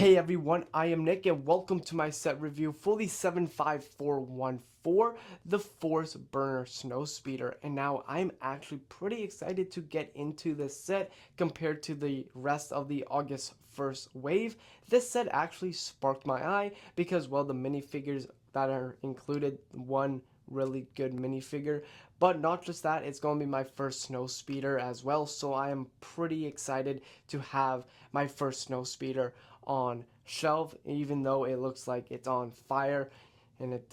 Hey everyone, I am Nick and welcome to my set review for the 75414, the Force Burner SnowSpeeder. And now I'm actually pretty excited to get into this set compared to the rest of the August 1st wave. This set actually sparked my eye because, well, the minifigures that are included, one really good minifigure, but not just that, it's going to be my first SnowSpeeder as well, so I am pretty excited to have my first SnowSpeeder on shelf, even though it looks like it's on fire and it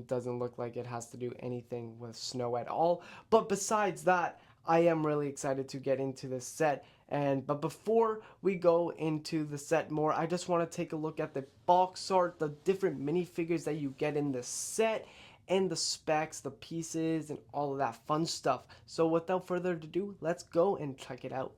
doesn't look like it has to do anything with snow at all. But besides that, I am really excited to get into this set. But before we go into the set more, I just want to take a look at the box art, the different minifigures that you get in the set, and the specs, the pieces, and all of that fun stuff. So without further ado, let's go and check it out.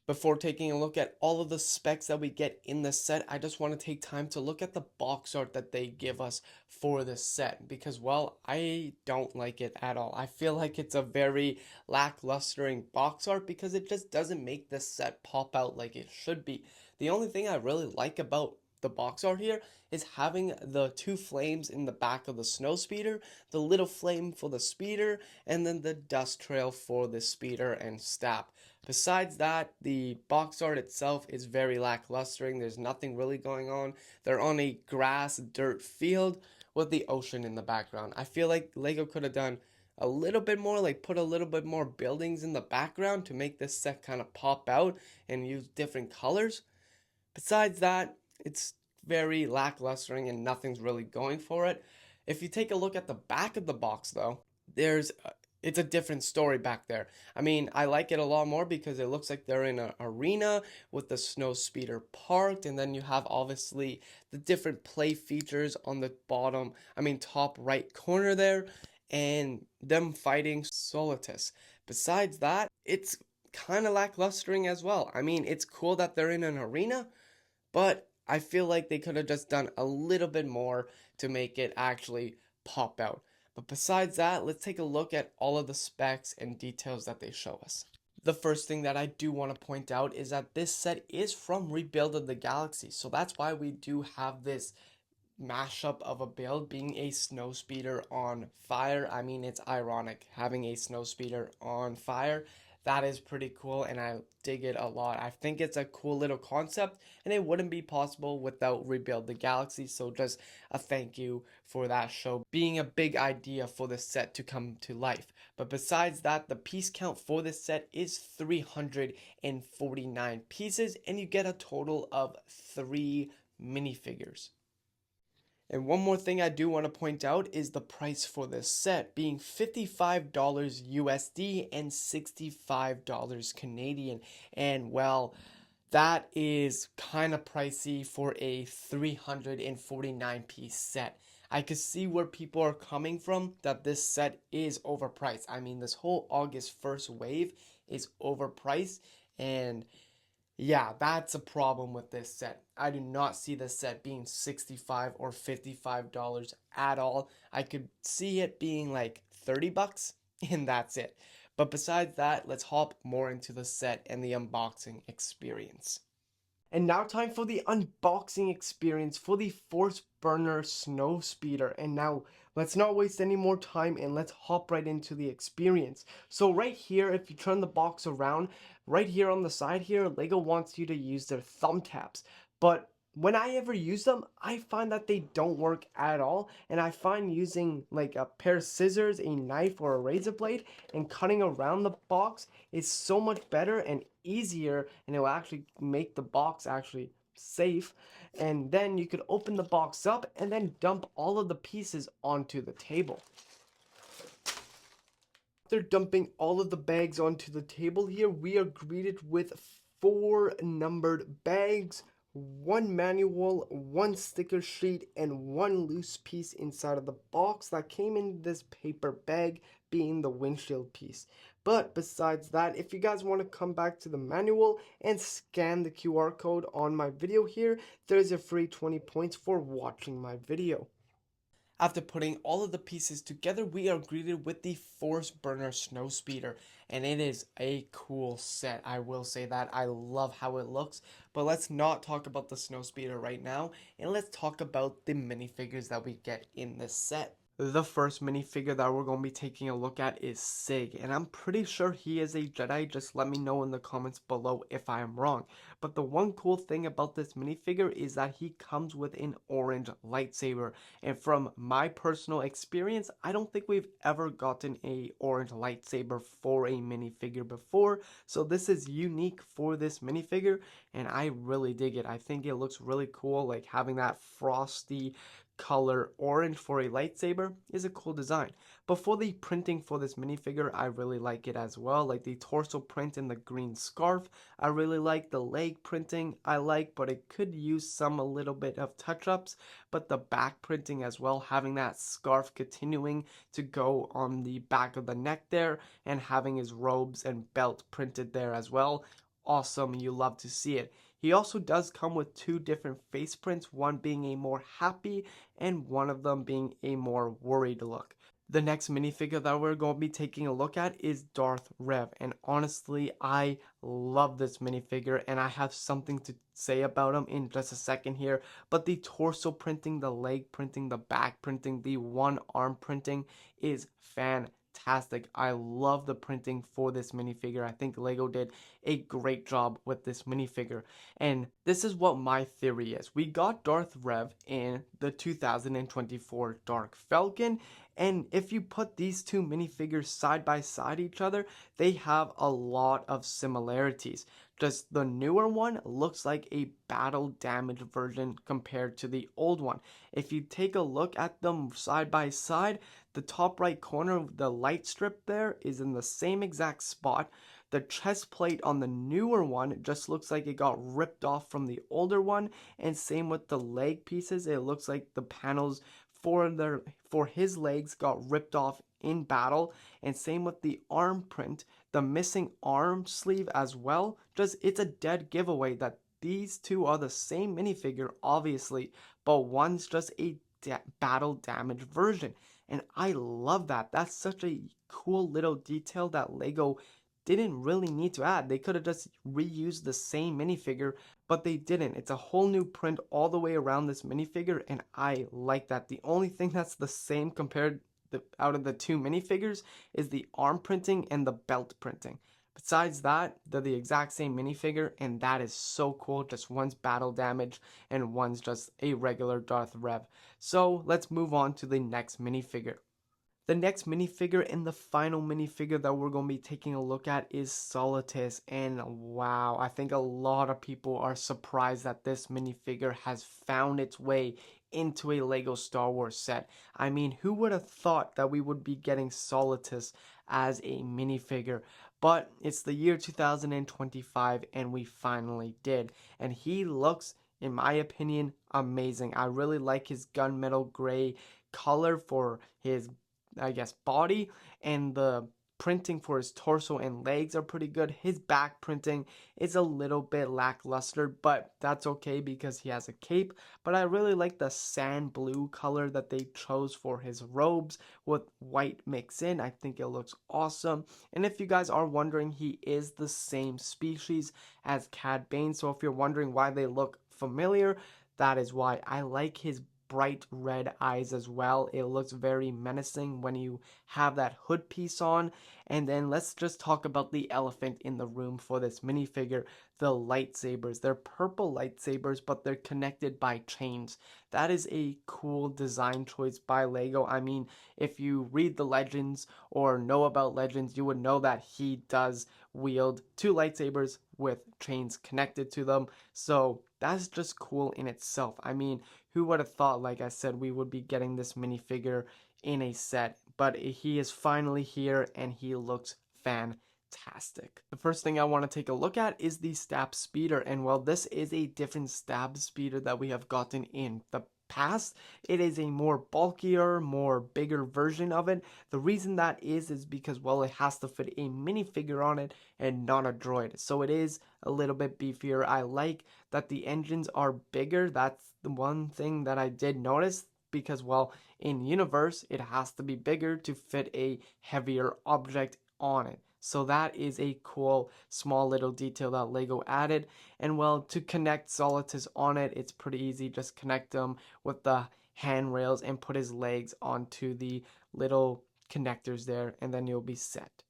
Before taking a look at all of the specs that we get in the set, I just want to take time to look at the box art that they give us for this set because, well, I don't like it at all. I feel like it's a very lacklustering box art because it just doesn't make this set pop out like it should be. The only thing I really like about the box art here is having the two flames in the back of the SnowSpeeder, the little flame for the speeder, and then the dust trail for the speeder and stap. Besides that, the box art itself is very lacklustering. There's nothing really going on. They're on a grass dirt field with the ocean in the background. I feel like Lego could have done a little bit more, like put a little bit more buildings in the background to make this set kind of pop out and use different colors. Besides that, it's very lacklustering and nothing's really going for it. If you take a look at the back of the box though, it's a different story back there. I mean, I like it a lot more because it looks like they're in an arena with the SnowSpeeder parked, and then you have obviously the different play features on the top right corner there, and them fighting Solitus. Besides that, it's kind of lacklustering as well. I mean, it's cool that they're in an arena, but I feel like they could have just done a little bit more to make it actually pop out. But besides that, let's take a look at all of the specs and details that they show us. The first thing that I do want to point out is that this set is from Rebuild of the Galaxy. So that's why we do have this mashup of a build being a SnowSpeeder on fire. I mean, it's ironic having a SnowSpeeder on fire. That is pretty cool and I dig it a lot. I think it's a cool little concept and it wouldn't be possible without Rebuild the Galaxy. So just a thank you for that show being a big idea for the set to come to life. But besides that, the piece count for this set is 349 pieces and you get a total of 3 minifigures. And one more thing I do want to point out is the price for this set being $55 USD and $65 Canadian. And well, that is kind of pricey for a 349 piece set. I could see where people are coming from that this set is overpriced. I mean, this whole August 1st wave is overpriced, and yeah, that's a problem with this set. I do not see this set being $65 or $55 at all. I could see it being like 30 bucks and that's it. But besides that, let's hop more into the set and the unboxing experience. And now time for the unboxing experience for the Force Burner SnowSpeeder. And now let's not waste any more time and let's hop right into the experience. So right here, if you turn the box around, right here on the side here, Lego wants you to use their thumb taps. But when I ever use them, I find that they don't work at all. And I find using like a pair of scissors, a knife, or a razor blade and cutting around the box is so much better and easier, and it will actually make the box actually safe. And then you could open the box up and then dump all of the pieces onto the table. After dumping all of the bags onto the table here, we are greeted with 4 numbered bags, 1 manual, 1 sticker sheet, and 1 loose piece inside of the box that came in this paper bag, being the windshield piece. But besides that, if you guys want to come back to the manual and scan the QR code on my video here, there's a free 20 points for watching my video. After putting all of the pieces together, we are greeted with the Force Burner SnowSpeeder. and it is a cool set. I will say that. I love how it looks, but let's not talk about the SnowSpeeder right now, and let's talk about the minifigures that we get in this set. The first minifigure that we're going to be taking a look at is Sig, and I'm pretty sure he is a Jedi. Just let me know in the comments below if I am wrong. But the one cool thing about this minifigure is that he comes with an orange lightsaber, and from my personal experience, I don't think we've ever gotten a orange lightsaber for a minifigure before, so this is unique for this minifigure, and I really dig it. I think it looks really cool, like having that frosty color orange for a lightsaber is a cool design. But for the printing for this minifigure, I really like it as well. Like the torso print and the green scarf, I really like. The leg printing I like, but it could use some a little bit of touch-ups. But the back printing as well, having that scarf continuing to go on the back of the neck there, and having his robes and belt printed there as well. Awesome, you love to see it. He also does come with two different face prints, one being a more happy and one of them being a more worried look. The next minifigure that we're going to be taking a look at is Darth Rev, and honestly, I love this minifigure, and I have something to say about him in just a second here, but the torso printing, the leg printing, the back printing, the one arm printing is fantastic. I love the printing for this minifigure. I think Lego did a great job with this minifigure. And this is what my theory is. We got Darth Rev in the 2024 Dark Falcon, and if you put these two minifigures side by side each other, they have a lot of similarities. Just the newer one looks like a battle damaged version compared to the old one. If you take a look at them side by side, the top right corner of the light strip there is in the same exact spot. The chest plate on the newer one just looks like it got ripped off from the older one, and same with the leg pieces. It looks like the panels for his legs got ripped off in battle, and same with the arm print. The missing arm sleeve as well. Just it's a dead giveaway that these two are the same minifigure, obviously, but one's just a battle damaged version. And I love that. That's such a cool little detail that Lego didn't really need to add. They could have just reused the same minifigure, but they didn't. It's a whole new print all the way around this minifigure, and I like that. The only thing that's the same out of the two minifigures is the arm printing and the belt printing. Besides that, they're the exact same minifigure, and that is so cool. Just one's battle damage and one's just a regular Darth Rev. So let's move on to the next minifigure. The next minifigure and the final minifigure that we're going to be taking a look at is Solitus, and wow, I think a lot of people are surprised that this minifigure has found its way into a Lego Star Wars set. I mean, who would have thought that we would be getting Solitus as a minifigure? But it's the year 2025 and we finally did, and he looks, in my opinion, amazing. I really like his gunmetal gray color for his body, and the printing for his torso and legs are pretty good. His back printing is a little bit lackluster, but that's okay because he has a cape. But I really like the sand blue color that they chose for his robes with white mix in. I think it looks awesome. And if you guys are wondering, he is the same species as Cad Bane, so if you're wondering why they look familiar, that is why. I like his bright red eyes as well. It looks very menacing when you have that hood piece on. And then let's just talk about the elephant in the room for this minifigure, the lightsabers. They're purple lightsabers, but they're connected by chains. That is a cool design choice by Lego. I mean, if you read the Legends or know about Legends, you would know that he does wield two lightsabers with chains connected to them. So that's just cool in itself. I mean, who would have thought, like I said, we would be getting this minifigure in a set, but he is finally here and he looks fantastic. The first thing I want to take a look at is the SnowSpeeder, and well, this is a different SnowSpeeder that we have gotten in the past. It is a more bulkier, more bigger version of it. The reason that is because, well, it has to fit a minifigure on it and not a droid, so it is a little bit beefier. I like that the engines are bigger. That's the one thing that I did notice, because, well, in universe it has to be bigger to fit a heavier object on it. So that is a cool small little detail that Lego added. And well, to connect Solitus on it, it's pretty easy. Just connect him with the handrails and put his legs onto the little connectors there, and then you'll be set.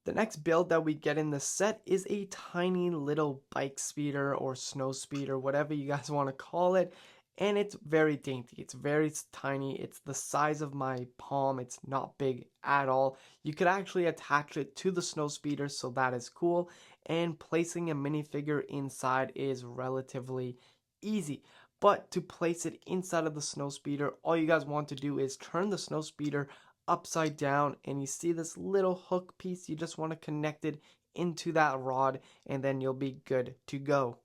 The next build that we get in the set is a tiny little bike speeder or snow speeder, whatever you guys want to call it. And it's very dainty. It's very tiny. It's the size of my palm. It's not big at all. You could actually attach it to the snow speeder, so that is cool. And placing a minifigure inside is relatively easy. But to place it inside of the snow speeder, all you guys want to do is turn the snow speeder upside down, and you see this little hook piece. You just want to connect it into that rod, and then you'll be good to go.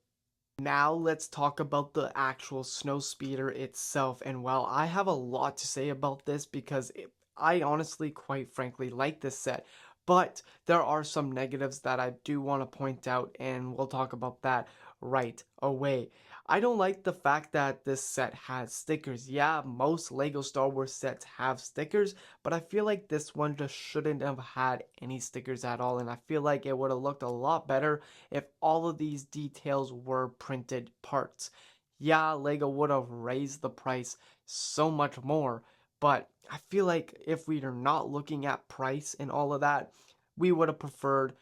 Now let's talk about the actual snow speeder itself. And well, I have a lot to say about this because I honestly, quite frankly, like this set. But there are some negatives that I do want to point out, and we'll talk about that right away. I don't like the fact that this set has stickers. Yeah, most Lego Star Wars sets have stickers, but I feel like this one just shouldn't have had any stickers at all, and I feel like it would have looked a lot better if all of these details were printed parts. Yeah, Lego would have raised the price so much more, but I feel like if we are not looking at price and all of that, we would have preferred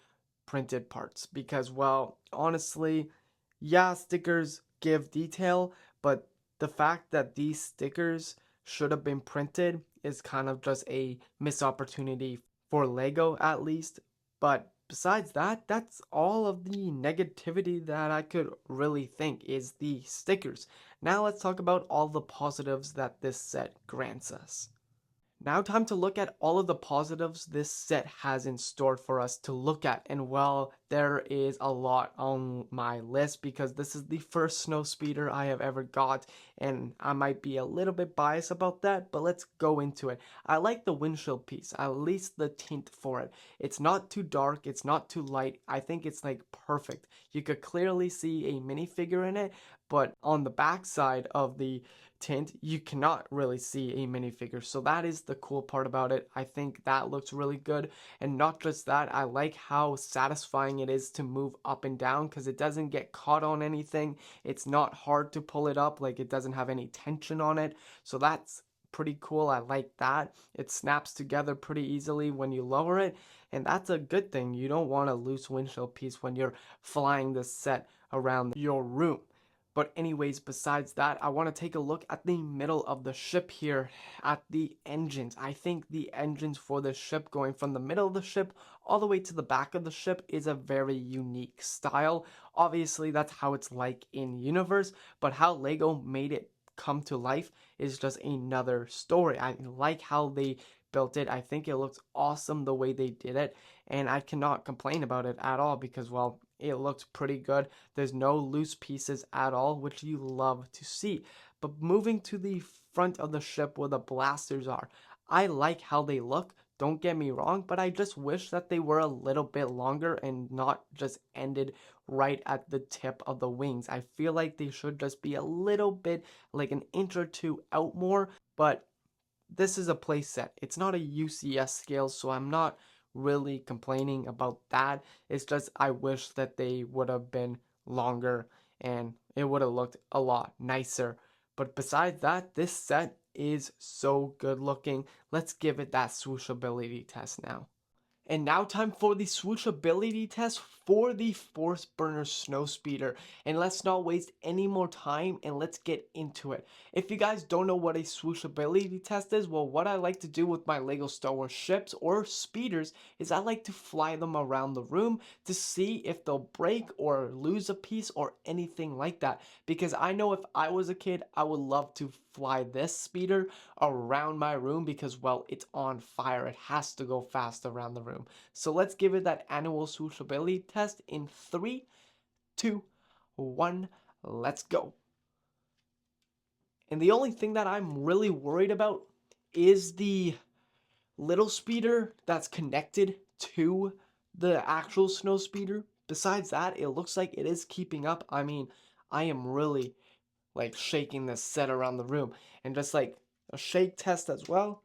printed parts because, well, honestly, yeah, stickers give detail, but the fact that these stickers should have been printed is kind of just a missed opportunity for Lego at least. But besides that, that's all of the negativity that I could really think is the stickers. Now let's talk about all the positives that this set grants us. Now time to look at all of the positives this set has in store for us to look at. And well, there is a lot on my list because this is the first snow speeder I have ever got, and I might be a little bit biased about that, but let's go into it. I like the windshield piece, at least the tint for it. It's not too dark, it's not too light. I think it's like perfect. You could clearly see a minifigure in it, but on the back side of the tint, you cannot really see a minifigure. So that is the cool part about it. I think that looks really good. And not just that, I like how satisfying it is to move up and down because it doesn't get caught on anything. It's not hard to pull it up, like it doesn't have any tension on it. So that's pretty cool. I like that. It snaps together pretty easily when you lower it, and that's a good thing. You don't want a loose windshield piece when you're flying this set around your room. But anyways, besides that, I want to take a look at the middle of the ship here, at the engines. I think the engines for the ship going from the middle of the ship all the way to the back of the ship is a very unique style. Obviously, that's how it's like in universe, but how Lego made it come to life is just another story. I like how they built it. I think it looks awesome the way they did it, and I cannot complain about it at all because, well, it looks pretty good. There's no loose pieces at all, which you love to see. But moving to the front of the ship where the blasters are, I like how they look. Don't get me wrong, but I just wish that they were a little bit longer and not just ended right at the tip of the wings. I feel like they should just be a little bit like an inch or two out more, but this is a playset. It's not a UCS scale, so I'm not really complaining about that. It's just I wish that they would have been longer and it would have looked a lot nicer. But besides that, this set is so good looking. Let's give it that swooshability test now. And now time for the swooshability test for the Force Burner SnowSpeeder. And let's not waste any more time and let's get into it. If you guys don't know what a swooshability test is, well, what I like to do with my Lego Star Wars ships or speeders is I like to fly them around the room to see if they'll break or lose a piece or anything like that. Because I know if I was a kid, I would love to fly this speeder around my room because, well, it's on fire. It has to go fast around the room. So let's give it that annual swooshability test in 3, 2, 1, let's go. And the only thing that I'm really worried about is the little speeder that's connected to the actual snow speeder. Besides that, it looks like it is keeping up. I mean, I am really like shaking this set around the room, and just like a shake test as well,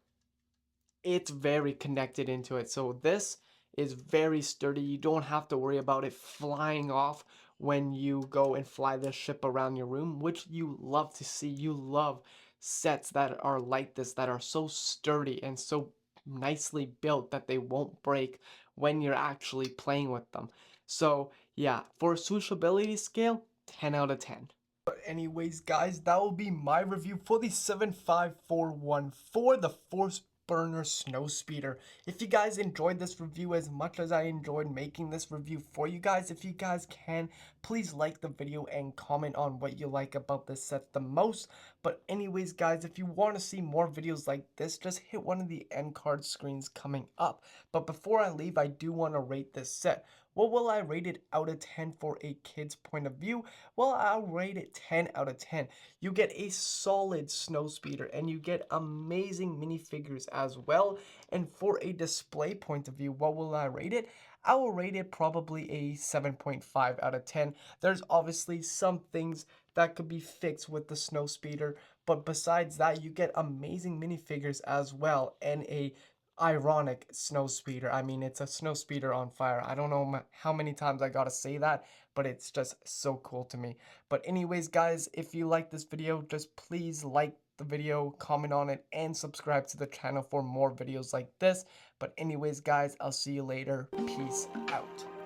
it's very connected into it. So this is very sturdy. You don't have to worry about it flying off when you go and fly the ship around your room, which you love to see. You love sets that are like this, that are so sturdy and so nicely built that they won't break when you're actually playing with them. So yeah, for switchability scale, 10 out of 10. But anyways, guys, that will be my review for the 75414, the Force Burner SnowSpeeder. If you guys enjoyed this review as much as I enjoyed making this review for you guys, if you guys can, please like the video and comment on what you like about this set the most. But anyways, guys, if you want to see more videos like this, just hit one of the end card screens coming up. But before I leave, I do want to rate this set. What will I rate it out of 10 for a kid's point of view? Well, I'll rate it 10 out of 10. You get a solid SnowSpeeder and you get amazing minifigures as well. And for a display point of view, what will I rate it? I will rate it probably a 7.5 out of 10. There's obviously some things that could be fixed with the SnowSpeeder, but besides that, you get amazing minifigures as well and a ironic SnowSpeeder. I mean, it's a SnowSpeeder on fire. I don't know how many times I gotta say that, but it's just so cool to me. But anyways, guys, if you like this video, just please like the video, comment on it, and subscribe to the channel for more videos like this. But anyways, guys, I'll see you later. Peace out.